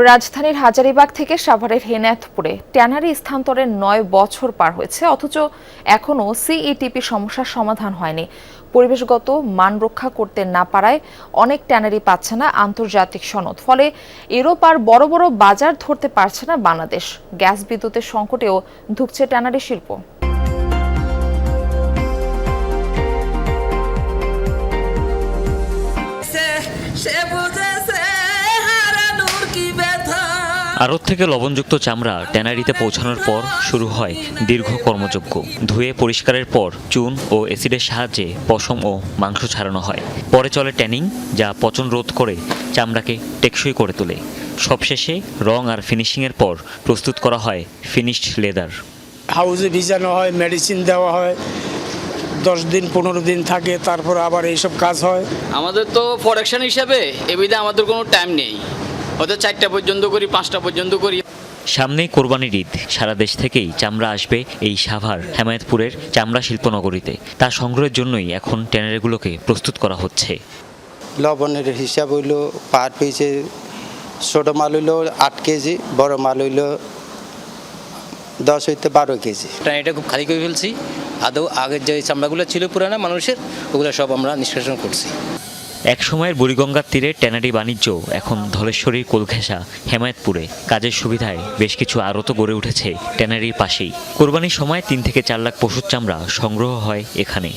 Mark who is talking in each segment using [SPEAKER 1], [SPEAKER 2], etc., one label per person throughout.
[SPEAKER 1] রাজধানীর হাজারীবাগ থেকে সাভারের হেনায়তপুরে ট্যানারি স্থানান্তরের ৯ বছর পার হয়েছে, অথচ এখনও সিইটিপি সমস্যার সমাধান হয়নি। পরিবেশগত মান রক্ষা করতে না পারায় অনেক ট্যানারি পাচ্ছে না আন্তর্জাতিক সনদ, ফলে ইউরোপ আর বড় বড় বাজার ধরতে পারছে না বাংলাদেশ। গ্যাস বিদ্যুতের সংকটেও ধুঁকছে ট্যানারি শিল্প।
[SPEAKER 2] আড়ত থেকে লবণযুক্ত চামড়া ট্যানারিতে পৌঁছানোর পর শুরু হয় দীর্ঘ কর্মযজ্ঞ। ধুয়ে পরিষ্কারের পর চুন ও অ্যাসিডের সাহায্যে পশম ও মাংস ছাড়ানো হয়। পরে চলে ট্যানিং, যা পচন রোধ করে চামড়াকে টেকসই করে তোলে। সবশেষে রং আর ফিনিশিংয়ের পর প্রস্তুত করা হয় ফিনিশড লেদার।
[SPEAKER 3] হাউজে ভিজানো হয়, মেডিসিন দেওয়া হয়, 10 দিন 15 দিন থাকে, তারপর আবার এইসব কাজ হয়।
[SPEAKER 4] আমাদের তো প্রোডাকশন হিসাবে এবিধে আমাদের কোনো টাইম নেই, হয়তো 4টা পর্যন্ত করি, 5টা পর্যন্ত করি।
[SPEAKER 2] সামনেই কোরবানির ঈদ, সারা দেশ থেকেই চামড়া আসবে এই সাভার হেমায়েতপুরের চামড়া শিল্পনগরীতে। তা সংগ্রহের জন্যই এখন ট্যানারিগুলোকে প্রস্তুত করা হচ্ছে।
[SPEAKER 5] লবণের হিসাব হইল পার পিসে ছোটো মাল হইল 8 কেজি, বড় মাল হইল 10 হইতে 12 কেজি।
[SPEAKER 6] এটা খুব খালি করে ফেলছি। আদৌ আগের যে চামড়াগুলো ছিল পুরানা মানুষের, ওগুলো সব আমরা নিষ্কাশন করছি।
[SPEAKER 2] এক সময়ের বুড়িগঙ্গার তীরে ট্যানারি বাণিজ্য এখন ধলেশ্বরীর কোলঘেঁষা হেমায়েতপুরে। কাজের সুবিধায় বেশ কিছু আড়ত গড়ে উঠেছে ট্যানারির পাশেই। কোরবানির সময় 3 থেকে 4 লাখ পশুর চামড়া সংগ্রহ হয় এখানে।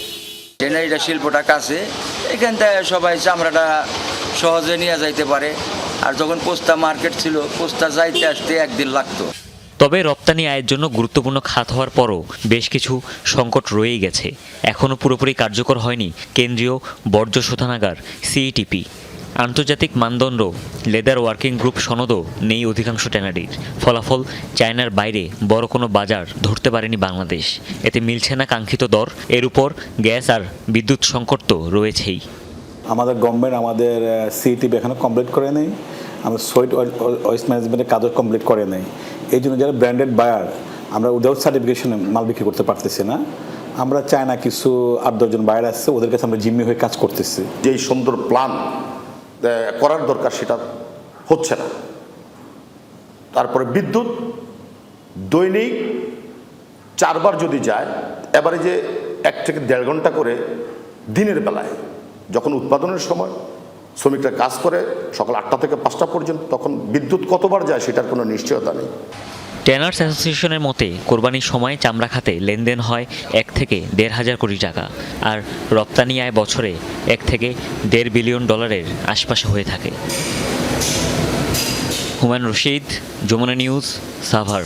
[SPEAKER 7] ট্যানারিটা শিল্পটা কাছে, এখান থেকে সবাই চামড়াটা সহজে নিয়ে যাইতে পারে। আর যখন পোস্তা মার্কেট ছিল, পোস্তা যাইতে আসতে 1 দিন লাগতো।
[SPEAKER 2] তবে রপ্তানি আয়ের জন্য গুরুত্বপূর্ণ খাত হওয়ার পরও বেশ কিছু সংকট রয়েই গেছে। এখনও পুরোপুরি কার্যকর হয়নি কেন্দ্রীয় বর্জ্য শোধনাগার সিইটিপি। আন্তর্জাতিক মানদণ্ড লেদার ওয়ার্কিং গ্রুপ সনদও নেই অধিকাংশ ট্যানারির। ফলাফল, চায়নার বাইরে বড় কোনো বাজার ধরতে পারেনি বাংলাদেশ। এতে মিলছে না কাঙ্ক্ষিত দর। এর উপর গ্যাস আর বিদ্যুৎ সংকট তো রয়েছেই।
[SPEAKER 8] আমাদের গভর্নমেন্ট আমাদের সিইটিপি এখানে কমপ্লিট করে নেই, আমাদের সয়েড ওয়েস্ট ম্যানেজমেন্টের কাজও কমপ্লিট করে নেই। এই জন্য যারা ব্র্যান্ডেড বায়ার, আমরা উইদাউট সার্টিফিকেশনে মাল বিক্রি করতে পারতেছি না। আমরা চায়না কিছু 8-10 জন বায়ার আসছে, ওদের কাছে আমরা জিম্মি হয়ে কাজ করতেছি।
[SPEAKER 9] যেই সুন্দর প্ল্যান করার দরকার সেটা হচ্ছে না। তারপরে বিদ্যুৎ দৈনিক 4 বার যদি যায়, এবারে যে 1 থেকে 1.5 ঘন্টা করে দিনের বেলায়, যখন উৎপাদনের সময় শ্রমিকরা কাজ করে সকাল 8টা থেকে 5টা পর্যন্ত, তখন বিদ্যুৎ কতবার যায় সেটার কোনো নিশ্চয়তা নেই।
[SPEAKER 2] ট্যানার্স অ্যাসোসিয়েশনের মতে কোরবানির সময় চামড়া খাতে লেনদেন হয় 1 থেকে 1.5 হাজার কোটি টাকা, আর রপ্তানি আয় বছরে 1 থেকে 1.5 বিলিয়ন ডলারের আশপাশে হয়ে থাকে। হুমায়ুন রশিদ, যমুনা নিউজ, সাভার।